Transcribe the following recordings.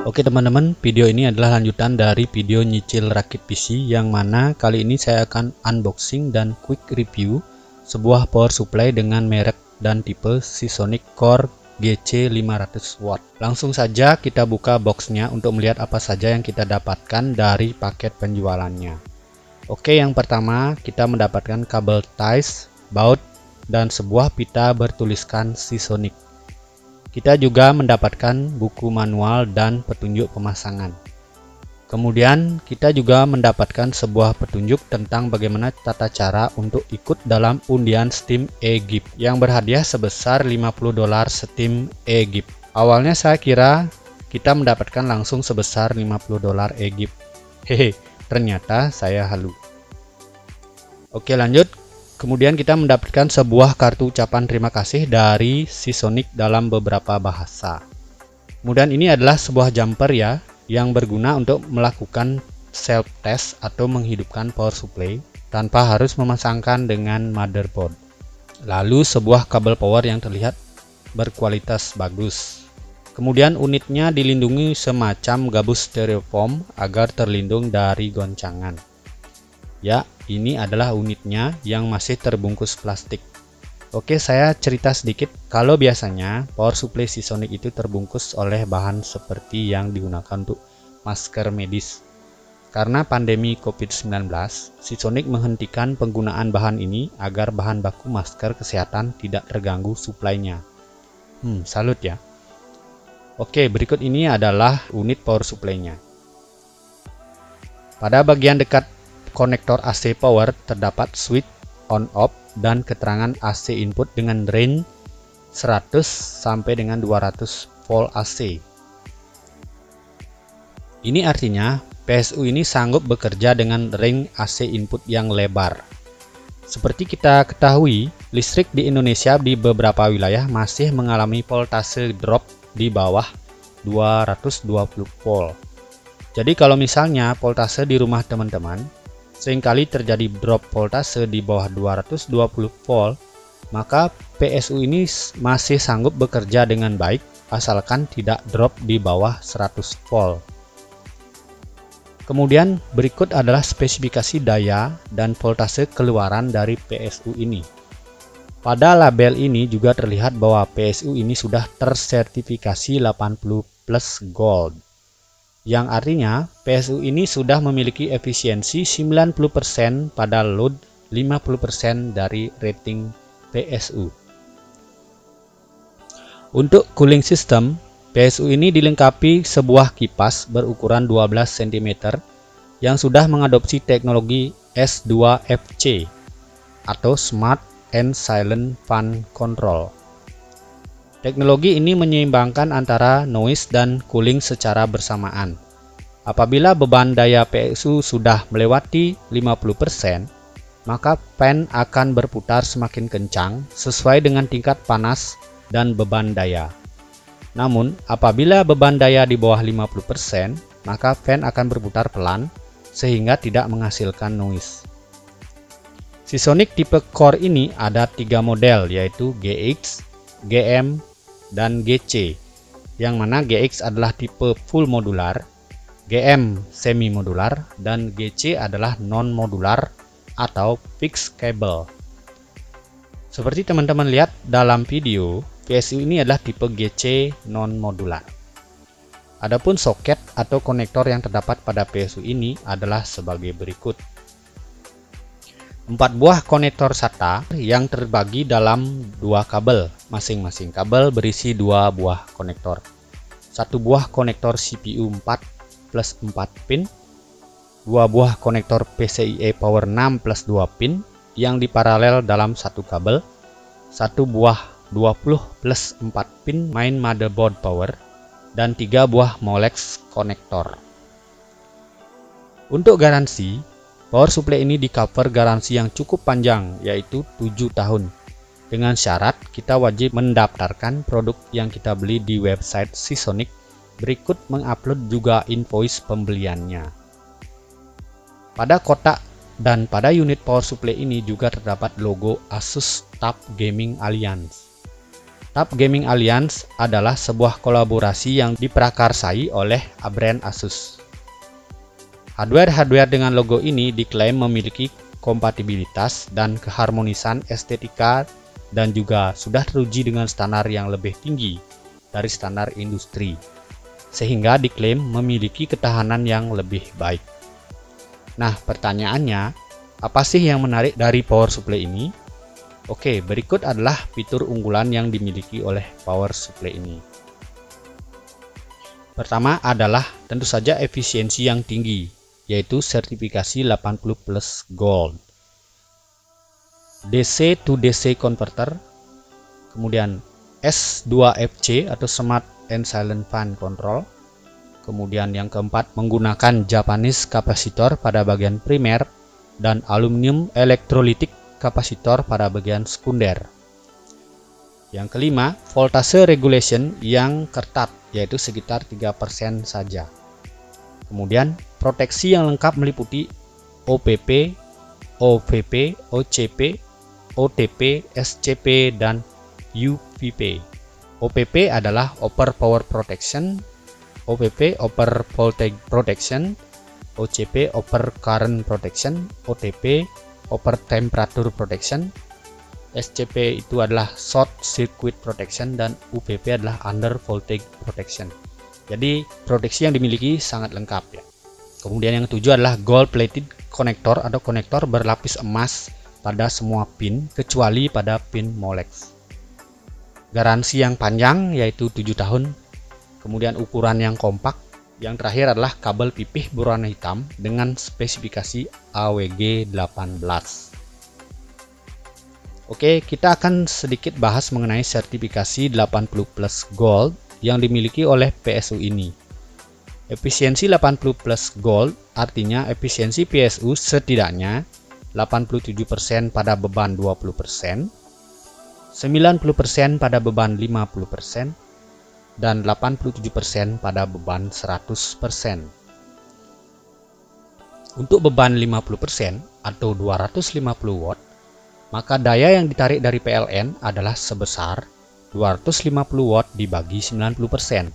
Oke teman-teman, video ini adalah lanjutan dari video nyicil rakit PC yang mana kali ini saya akan unboxing dan quick review sebuah power supply dengan merek dan tipe Seasonic Core GC500W. Langsung saja kita buka boxnya untuk melihat apa saja yang kita dapatkan dari paket penjualannya. Oke, yang pertama kita mendapatkan kabel ties, baut, dan sebuah pita bertuliskan Seasonic. Kita juga mendapatkan buku manual dan petunjuk pemasangan. Kemudian kita juga mendapatkan sebuah petunjuk tentang bagaimana tata cara untuk ikut dalam undian Steam e-gift yang berhadiah sebesar $50 Steam e-gift. Awalnya saya kira kita mendapatkan langsung sebesar $50 e-gift. Hehe, ternyata saya halu. Oke, lanjut. Kemudian kita mendapatkan sebuah kartu ucapan terima kasih dari Seasonic dalam beberapa bahasa. Kemudian ini adalah sebuah jumper ya, yang berguna untuk melakukan self test atau menghidupkan power supply tanpa harus memasangkan dengan motherboard. Lalu sebuah kabel power yang terlihat berkualitas bagus. Kemudian unitnya dilindungi semacam gabus styrofoam agar terlindung dari goncangan. Ya, ini adalah unitnya yang masih terbungkus plastik. Oke, saya cerita sedikit. Kalau biasanya power supply Seasonic itu terbungkus oleh bahan seperti yang digunakan untuk masker medis. Karena pandemi COVID-19, Seasonic menghentikan penggunaan bahan ini agar bahan baku masker kesehatan tidak terganggu suplainya. Salut ya. Oke, berikut ini adalah unit power supply-nya. Pada bagian dekat konektor AC power terdapat switch on off dan keterangan AC input dengan range 100 sampai dengan 200 volt AC. Ini artinya PSU ini sanggup bekerja dengan range AC input yang lebar. Seperti kita ketahui, listrik di Indonesia di beberapa wilayah masih mengalami voltase drop di bawah 220 volt. Jadi kalau misalnya voltase di rumah teman-teman seringkali terjadi drop voltase di bawah 220 volt, maka PSU ini masih sanggup bekerja dengan baik asalkan tidak drop di bawah 100 volt. Kemudian berikut adalah spesifikasi daya dan voltase keluaran dari PSU ini. Pada label ini juga terlihat bahwa PSU ini sudah tersertifikasi 80+ Gold, yang artinya PSU ini sudah memiliki efisiensi 90% pada load 50% dari rating PSU. Untuk cooling system, PSU ini dilengkapi sebuah kipas berukuran 12 cm yang sudah mengadopsi teknologi S2FC atau Smart and Silent Fan Control. Teknologi ini menyeimbangkan antara noise dan cooling secara bersamaan. Apabila beban daya PSU sudah melewati 50%, maka fan akan berputar semakin kencang sesuai dengan tingkat panas dan beban daya. Namun, apabila beban daya di bawah 50%, maka fan akan berputar pelan sehingga tidak menghasilkan noise. Seasonic tipe core ini ada 3 model, yaitu GX, GM, dan GC, yang mana GX adalah tipe full modular, GM semi modular, dan GC adalah non modular atau fixed cable. Seperti teman-teman lihat dalam video, PSU ini adalah tipe GC non modular. Adapun soket atau konektor yang terdapat pada PSU ini adalah sebagai berikut. 4 buah konektor SATA yang terbagi dalam 2 kabel. Masing-masing kabel berisi 2 buah konektor. 1 buah konektor CPU 4+4 pin, 2 buah konektor PCIe Power 6+2 pin yang diparalel dalam 1 kabel, 1 buah 20+4 pin main motherboard power, dan 3 buah Molex konektor. Untuk garansi, power supply ini di cover garansi yang cukup panjang, yaitu 7 tahun. Dengan syarat kita wajib mendaftarkan produk yang kita beli di website Seasonic, berikut mengupload juga invoice pembeliannya. Pada kotak dan pada unit power supply ini juga terdapat logo Asus TUF Gaming Alliance. TUF Gaming Alliance adalah sebuah kolaborasi yang diprakarsai oleh brand Asus. Hardware dengan logo ini diklaim memiliki kompatibilitas dan keharmonisan estetika dan juga sudah teruji dengan standar yang lebih tinggi dari standar industri, sehingga diklaim memiliki ketahanan yang lebih baik. Nah, pertanyaannya, apa sih yang menarik dari power supply ini? Oke, berikut adalah fitur unggulan yang dimiliki oleh power supply ini. Pertama adalah tentu saja efisiensi yang tinggi, yaitu sertifikasi 80+ Gold. DC to DC converter, kemudian S2FC atau Smart and Silent Fan Control. Kemudian yang keempat, menggunakan Japanese kapasitor pada bagian primer dan aluminium elektrolitik kapasitor pada bagian sekunder. Yang kelima, voltase regulation yang ketat, yaitu sekitar 3% saja. Kemudian proteksi yang lengkap meliputi OPP, OVP, OCP, OTP, SCP, dan UVP. OPP adalah Upper Power Protection, OVP Upper Voltage Protection, OCP Upper Current Protection, OTP Upper Temperature Protection, SCP itu adalah Short Circuit Protection, dan UVP adalah Under Voltage Protection. Jadi proteksi yang dimiliki sangat lengkap ya. Kemudian yang ketujuh adalah Gold Plated Connector atau konektor berlapis emas pada semua pin kecuali pada pin Molex. Garansi yang panjang yaitu 7 tahun. Kemudian ukuran yang kompak. Yang terakhir adalah kabel pipih berwarna hitam dengan spesifikasi AWG 18. Oke, kita akan sedikit bahas mengenai sertifikasi 80+ Gold yang dimiliki oleh PSU ini. Efisiensi 80+ Gold artinya efisiensi PSU setidaknya 87% pada beban 20%, 90% pada beban 50%, dan 87% pada beban 100%. Untuk beban 50% atau 250 watt, maka daya yang ditarik dari PLN adalah sebesar 250 watt dibagi 90%,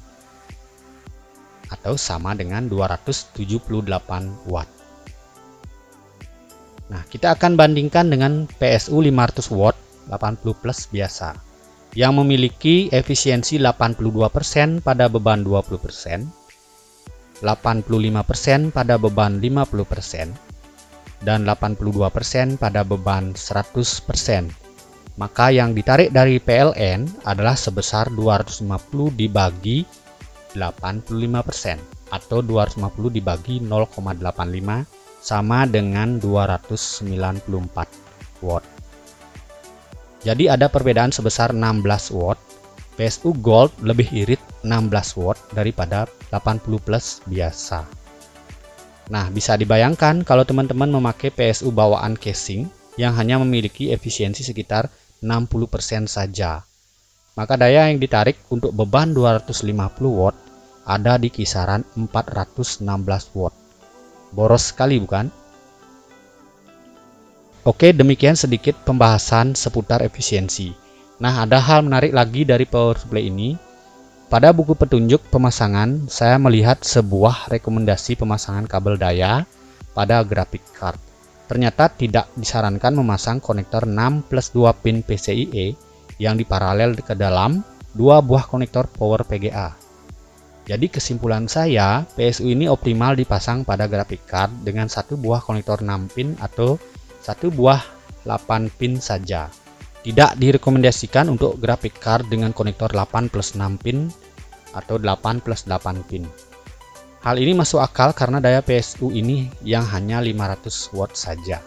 atau sama dengan 278 watt. Nah, kita akan bandingkan dengan PSU 500 watt 80+ biasa, yang memiliki efisiensi 82% pada beban 20%, 85% pada beban 50%, dan 82% pada beban 100%. Maka yang ditarik dari PLN adalah sebesar 250 dibagi 85% atau 250 dibagi 0,85 sama dengan 294 watt. Jadi ada perbedaan sebesar 16 watt. PSU Gold lebih irit 16 watt daripada 80+ biasa. Nah, bisa dibayangkan kalau teman-teman memakai PSU bawaan casing yang hanya memiliki efisiensi sekitar 60% saja. Maka daya yang ditarik untuk beban 250 watt ada di kisaran 416 watt. Boros sekali bukan? Oke, demikian sedikit pembahasan seputar efisiensi. Nah, ada hal menarik lagi dari power supply ini. Pada buku petunjuk pemasangan, saya melihat sebuah rekomendasi pemasangan kabel daya pada graphic card. Ternyata tidak disarankan memasang konektor 6+2 pin PCIe yang diparalel ke dalam 2 buah konektor power PGA. Jadi kesimpulan saya, PSU ini optimal dipasang pada graphic card dengan 1 buah konektor 6 pin atau 1 buah 8 pin saja. Tidak direkomendasikan untuk graphic card dengan konektor 8+6 pin atau 8+8 pin. Hal ini masuk akal karena daya PSU ini yang hanya 500 watt saja.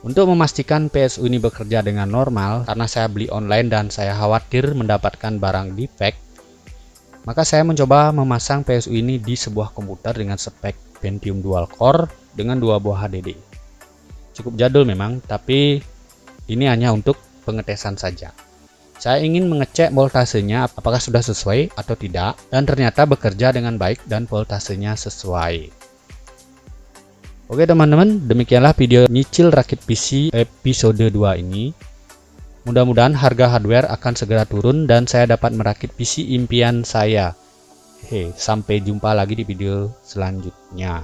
Untuk memastikan PSU ini bekerja dengan normal, karena saya beli online dan saya khawatir mendapatkan barang defect, maka saya mencoba memasang PSU ini di sebuah komputer dengan spek Pentium dual core dengan 2 buah HDD. Cukup jadul memang, tapi ini hanya untuk pengetesan saja. Saya ingin mengecek voltasenya apakah sudah sesuai atau tidak, dan ternyata bekerja dengan baik dan voltasenya sesuai. Oke teman-teman, demikianlah video nyicil rakit PC episode 2 ini. Mudah-mudahan harga hardware akan segera turun dan saya dapat merakit PC impian saya. Sampai jumpa lagi di video selanjutnya.